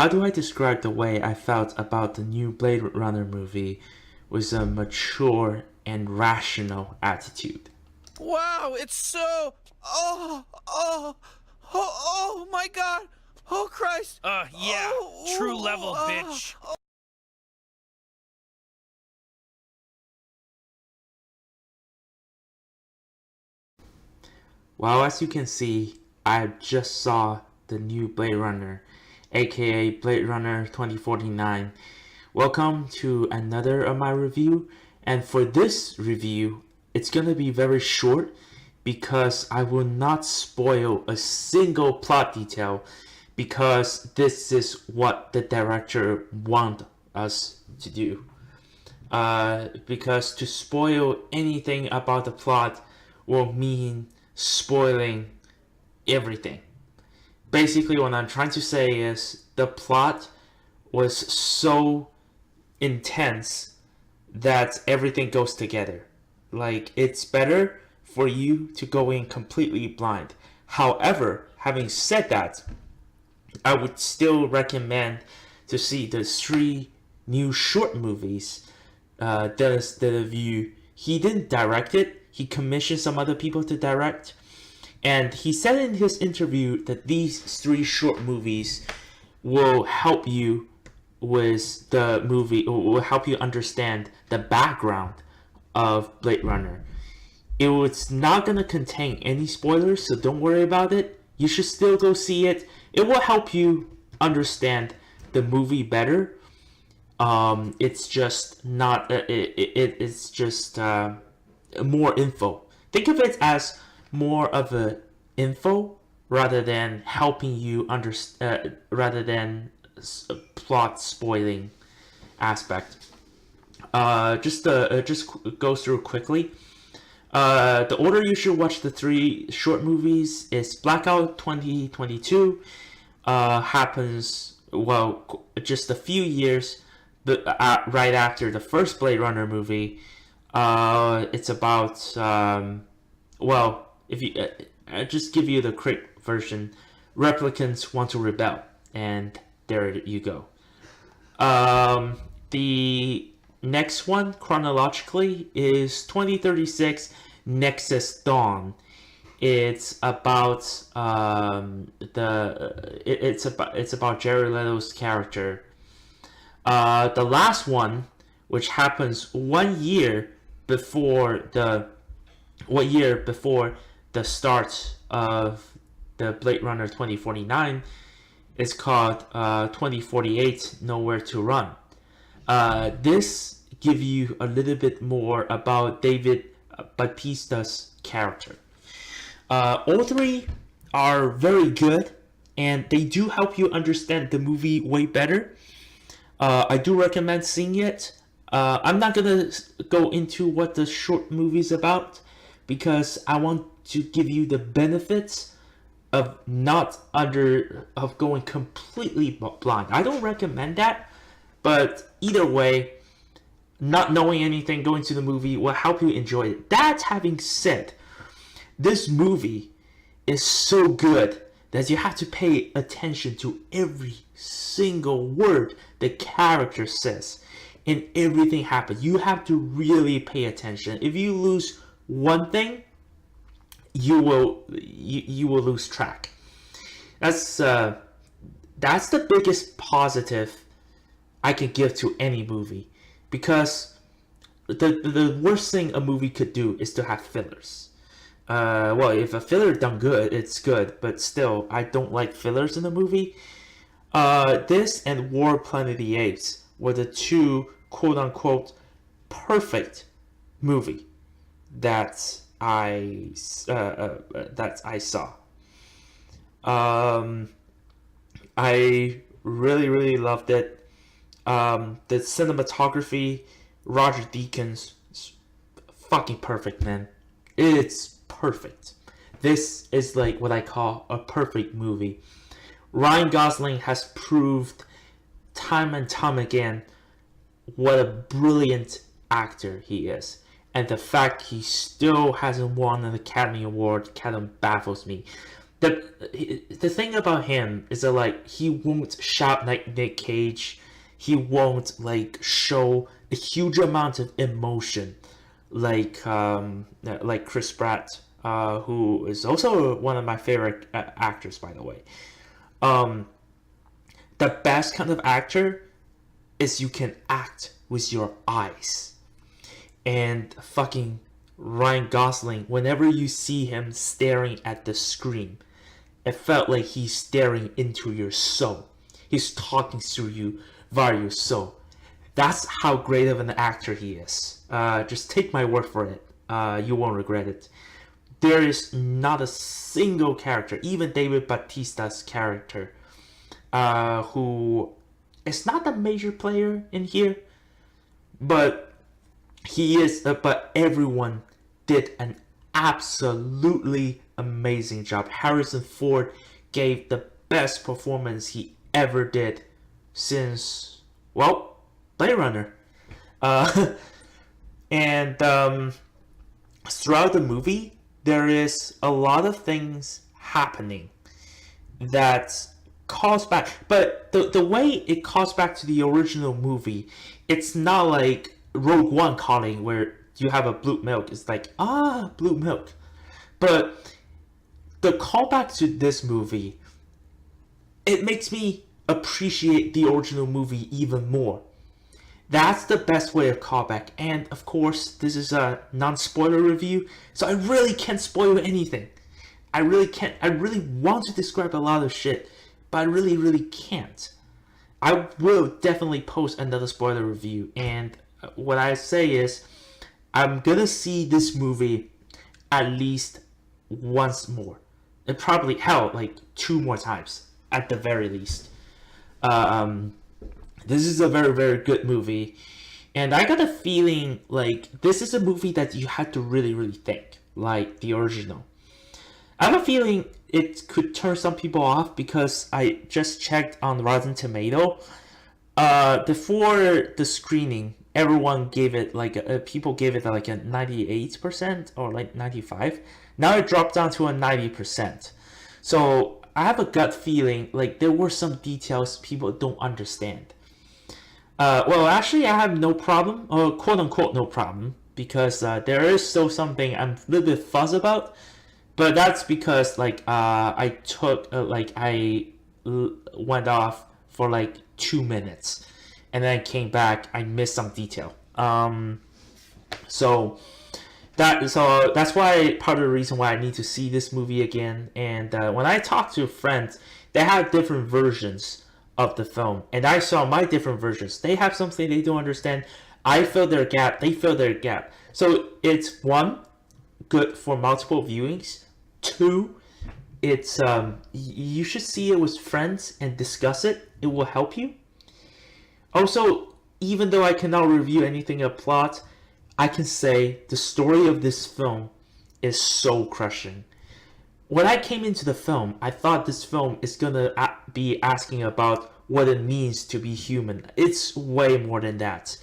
How do I describe the way I felt about the new Blade Runner movie with a mature and rational attitude? Wow, it's so. Oh my God! Oh Christ! Yeah. True level, Oh, bitch. Well, as you can see, I just saw the new Blade Runner, aka Blade Runner 2049. Welcome to another of my review, and for this review, it's gonna be very short because I will not spoil a single plot detail because this is what the director want us to do. Because to spoil anything about the plot will mean spoiling everything. Basically, what I'm trying to say is the plot was so intense that everything goes together. Like, it's better for you to go in completely blind. However, having said that, I would still recommend to see the three new short movies Dennis Villeneuve. He didn't direct it. He commissioned some other people to direct. And he said in his interview that these three short movies will help you with the movie, will help you understand the background of Blade Runner. It was not going to contain any spoilers, so don't worry about it. You should still go see it. It will help you understand the movie better. It's just not. It's just more info. Think of it as more of a info rather than helping you understand. Rather than plot spoiling aspect. Just go through quickly. The order you should watch the three short movies is Blackout 2022. Happens just a few years, but right after the first Blade Runner movie. It's about if you I just give you the quick version. Replicants want to rebel, and there you go. The next one chronologically is 2036 Nexus Dawn. It's about it's about Jared Leto's character. The last one, which happens 1 year before the 1 year before the start of the Blade Runner 2049, is called 2048 Nowhere to Run. This give you a little bit more about David Batista's character. All three are very good, and they do help you understand the movie way better. I do recommend seeing it. I'm not gonna go into what the short movie's about because I want to give you the benefits of not under of going completely blind. I don't recommend that, but either way, not knowing anything going to the movie will help you enjoy it. That having said, this movie is so good that you have to pay attention to every single word the character says and everything happens. You have to really pay attention. If you lose one thing, you will lose track. That's the biggest positive I can give to any movie, because the worst thing a movie could do is to have fillers. If a filler done good, it's good, but still, I don't like fillers in a movie. This and War Planet of the Apes were the two quote unquote perfect movie that I saw. I really loved it. The cinematography, Roger Deakins, is fucking perfect, man. It's perfect. This is like what I call a perfect movie. Ryan Gosling has proved time and time again what a brilliant actor he is. And the fact he still hasn't won an Academy Award kind of baffles me. the thing about him is that like he won't shout like Nick Cage. He won't like show a huge amount of emotion like Chris Pratt, who is also one of my favorite actors, by the way. The best kind of actor is you can act with your eyes. And fucking Ryan Gosling, whenever you see him staring at the screen, it felt like he's staring into your soul. He's talking through you via your soul. That's how great of an actor he is. Just take my word for it. You won't regret it. There is not a single character, even David Bautista's character, who is not a major player in here, but he is. But everyone did an absolutely amazing job. Harrison Ford gave the best performance he ever did since, well, Blade Runner. And throughout the movie, there is a lot of things happening that calls back. But the way it calls back to the original movie, it's not like Rogue One calling where you have a blue milk. It's like, blue milk. But the callback to this movie, it makes me appreciate the original movie even more. That's the best way of callback. And of course, this is a non-spoiler review, so I really can't spoil anything. I really can't. I really want to describe a lot of shit, but I really, really can't. I will definitely post another spoiler review, and what I say is, I'm gonna see this movie at least once more. And probably, hell, like 2 more times, at the very least. This is a very, very good movie. And I got a feeling like this is a movie that you had to really, really think, like the original. I have a feeling it could turn some people off because I just checked on Rotten Tomato. Before the screening, everyone gave it like people gave it like a 98% or like 95%. Now it dropped down to a 90%. So I have a gut feeling like there were some details people don't understand. Well, actually, I have no problem, or quote unquote no problem, because there is still something I'm a little bit fuzzed about. But that's because like I took went off for like 2 minutes, and then I came back. I missed some detail. So that's why part of the reason why I need to see this movie again. And when I talk to friends, they have different versions of the film, and I saw my different versions. They have something they don't understand. I fill their gap. They fill their gap. So it's 1, good for multiple viewings. 2, it's you should see it with friends and discuss it. It will help you. Also, even though I cannot review anything of plot, I can say the story of this film is soul crushing. When I came into the film, I thought this film is gonna be asking about what it means to be human. It's way more than that.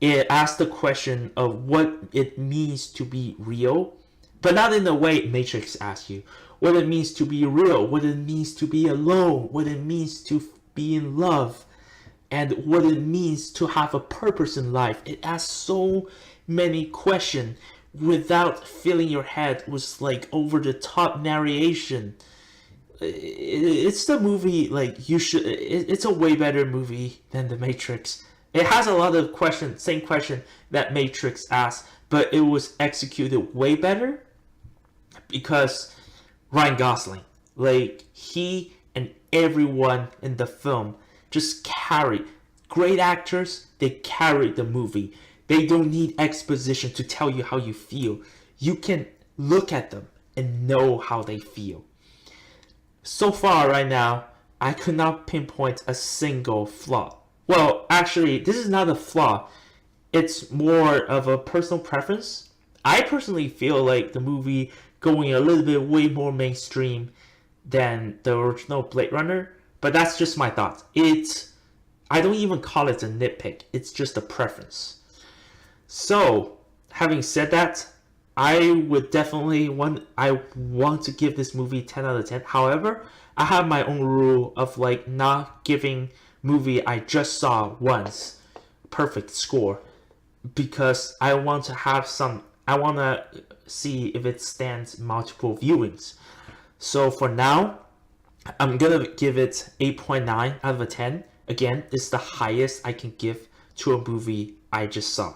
It asks the question of what it means to be real, but not in the way Matrix asks you. What it means to be real, what it means to be alone, what it means to be in love, and what it means to have a purpose in life. It asks so many questions without filling your head with like over the top narration. It's the movie like you should. It's a way better movie than The Matrix. It has a lot of questions, same question that Matrix asked, but it was executed way better because Ryan Gosling, like he and everyone in the film just carry. Great actors, they carry the movie. They don't need exposition to tell you how you feel. You can look at them and know how they feel. So far right now, I could not pinpoint a single flaw. Well, actually, this is not a flaw. It's more of a personal preference. I personally feel like the movie going a little bit way more mainstream than the original Blade Runner, but that's just my thoughts. I don't even call it a nitpick. It's just a preference. So, having said that, I would definitely I want to give this movie 10 out of 10. However, I have my own rule of like not giving movie I just saw once perfect score, because I want to have some, I want to see if it stands multiple viewings. So for now, I'm gonna give it 8.9 out of 10. Again, it's the highest I can give to a movie I just saw.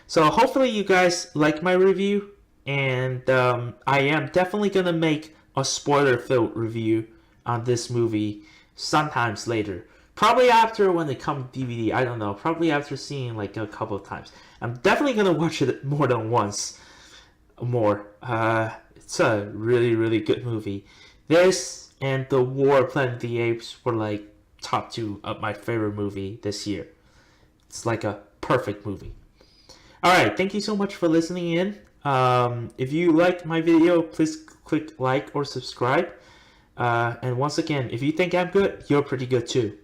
So hopefully you guys like my review, and I am definitely gonna make a spoiler-filled review on this movie sometimes later. Probably after when it comes DVD, I don't know. Probably after seeing like a couple of times. I'm definitely gonna watch it more than once. More. It's a really, really good movie. This and The War of Planet of the Apes were like top 2 of my favorite movie this year. It's like a perfect movie. Alright, thank you so much for listening in. If you liked my video, please click like or subscribe. And once again, if you think I'm good, you're pretty good too.